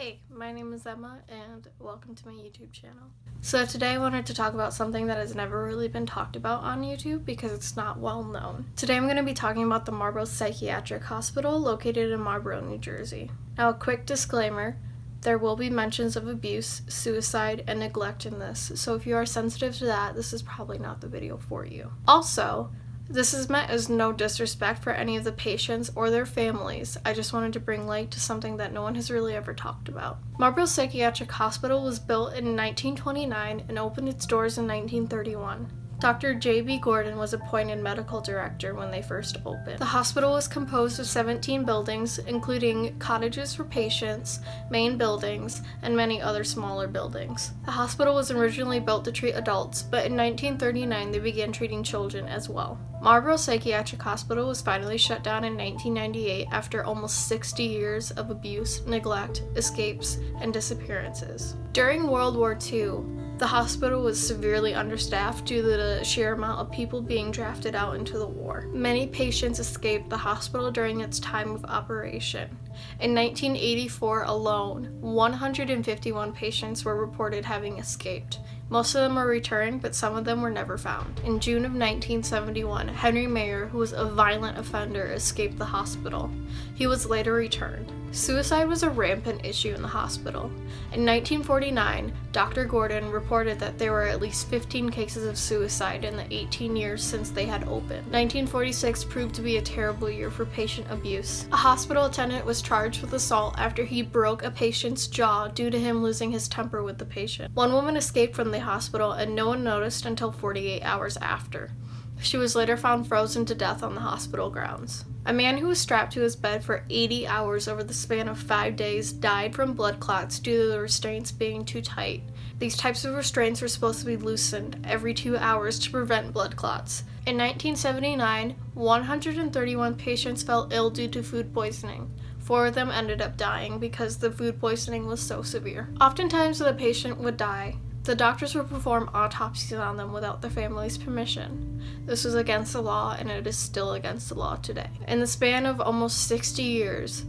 Hey, my name is Emma, and welcome to my YouTube channel. So today I wanted to talk about something that has never really been talked about on YouTube because it's not well known. Today I'm going to be talking about the Marlboro Psychiatric Hospital located in Marlboro, New Jersey. Now a quick disclaimer, there will be mentions of abuse, suicide, and neglect in this, so if you are sensitive to that, this is probably not the video for you. Also, this is meant as no disrespect for any of the patients or their families. I just wanted to bring light to something that no one has really ever talked about. Marlboro Psychiatric Hospital was built in 1929 and opened its doors in 1931. Dr. J.B. Gordon was appointed medical director when they first opened. The hospital was composed of 17 buildings, including cottages for patients, main buildings, and many other smaller buildings. The hospital was originally built to treat adults, but in 1939 they began treating children as well. Marlboro Psychiatric Hospital was finally shut down in 1998 after almost 60 years of abuse, neglect, escapes, and disappearances. During World War II, the hospital was severely understaffed due to the sheer amount of people being drafted out into the war. Many patients escaped the hospital during its time of operation. In 1984 alone, 151 patients were reported having escaped. Most of them were returned, but some of them were never found. In June of 1971, Henry Mayer, who was a violent offender, escaped the hospital. He was later returned. Suicide was a rampant issue in the hospital. In 1949, Dr. Gordon reported that there were at least 15 cases of suicide in the 18 years since they had opened. 1946 proved to be a terrible year for patient abuse. A hospital attendant was charged with assault after he broke a patient's jaw due to him losing his temper with the patient. One woman escaped from the hospital and no one noticed until 48 hours after. She was later found frozen to death on the hospital grounds. A man who was strapped to his bed for 80 hours over the span of 5 days died from blood clots due to the restraints being too tight. These types of restraints were supposed to be loosened every 2 hours to prevent blood clots. In 1979, 131 patients fell ill due to food poisoning. 4 of them ended up dying because the food poisoning was so severe. Oftentimes when the patient would die, the doctors would perform autopsies on them without the family's permission. This was against the law, and it is still against the law today. In the span of almost 60 years,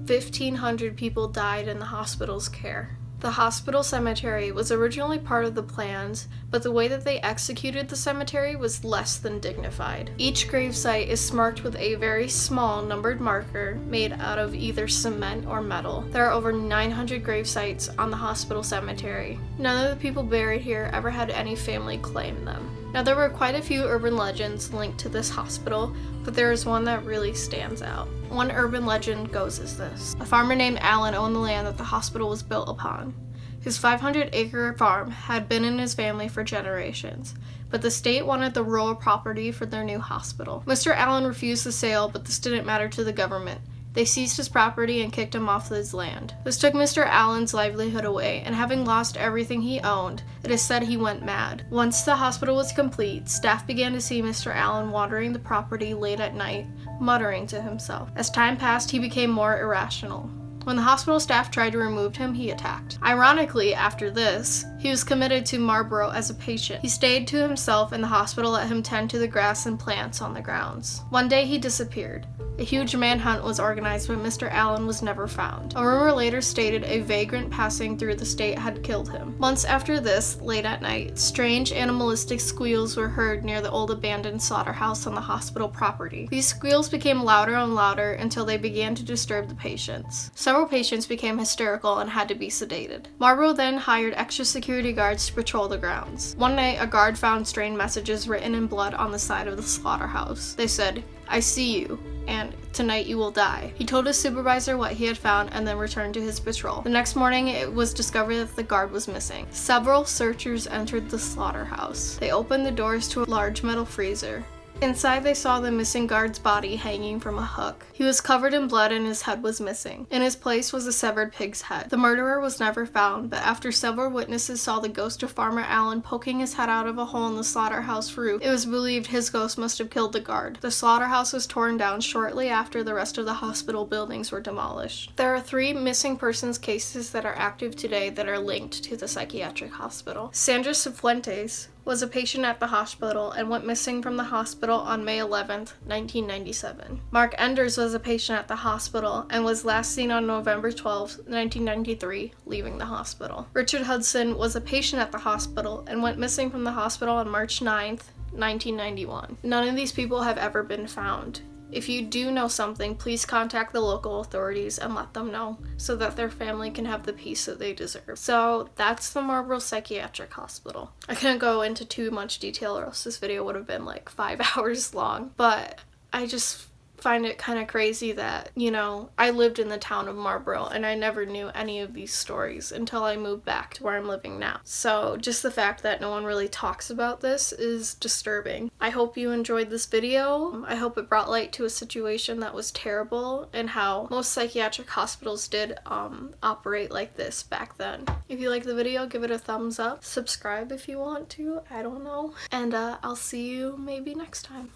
1,500 people died in the hospital's care. The hospital cemetery was originally part of the plans, but the way that they executed the cemetery was less than dignified. Each gravesite is marked with a very small numbered marker made out of either cement or metal. There are over 900 gravesites on the hospital cemetery. None of the people buried here ever had any family claim them. Now, there were quite a few urban legends linked to this hospital, but there is one that really stands out. One urban legend goes as this. A farmer named Allen owned the land that the hospital was built upon. His 500-acre farm had been in his family for generations, but the state wanted the rural property for their new hospital. Mr. Allen refused the sale, but this didn't matter to the government. They seized his property and kicked him off his land. This took Mr. Allen's livelihood away, and having lost everything he owned, it is said he went mad. Once the hospital was complete, staff began to see Mr. Allen wandering the property late at night, muttering to himself. As time passed, he became more irrational. When the hospital staff tried to remove him, he attacked. Ironically, after this, he was committed to Marlboro as a patient. He stayed to himself, and the hospital let him tend to the grass and plants on the grounds. One day he disappeared. A huge manhunt was organized, but Mr. Allen was never found. A rumor later stated a vagrant passing through the state had killed him. Months after this, late at night, strange animalistic squeals were heard near the old abandoned slaughterhouse on the hospital property. These squeals became louder and louder until they began to disturb the patients. Several patients became hysterical and had to be sedated. Marlboro then hired extra security guards to patrol the grounds. One night, a guard found strange messages written in blood on the side of the slaughterhouse. They said, "I see you," and "Tonight you will die." He told his supervisor what he had found and then returned to his patrol. The next morning, it was discovered that the guard was missing. Several searchers entered the slaughterhouse. They opened the doors to a large metal freezer. Inside, they saw the missing guard's body hanging from a hook. He was covered in blood and his head was missing. In his place was a severed pig's head. The murderer was never found, but after several witnesses saw the ghost of Farmer Allen poking his head out of a hole in the slaughterhouse roof, it was believed his ghost must have killed the guard. The slaughterhouse was torn down shortly after the rest of the hospital buildings were demolished. There are 3 missing persons cases that are active today that are linked to the psychiatric hospital. Sandra Cifuentes was a patient at the hospital and went missing from the hospital on May 11th, 1997. Mark Enders was a patient at the hospital and was last seen on November 12th, 1993, leaving the hospital. Richard Hudson was a patient at the hospital and went missing from the hospital on March 9th, 1991. None of these people have ever been found. If you do know something, please contact the local authorities and let them know so that their family can have the peace that they deserve. So that's the Marlboro Psychiatric Hospital. I couldn't go into too much detail or else this video would have been like 5 hours long, but I just find it kind of crazy that, you know, I lived in the town of Marlboro and I never knew any of these stories until I moved back to where I'm living now. So just the fact that no one really talks about this is disturbing. I hope you enjoyed this video. I hope it brought light to a situation that was terrible and how most psychiatric hospitals did operate like this back then. If you like the video, give it a thumbs up. Subscribe if you want to. I don't know. And I'll see you maybe next time.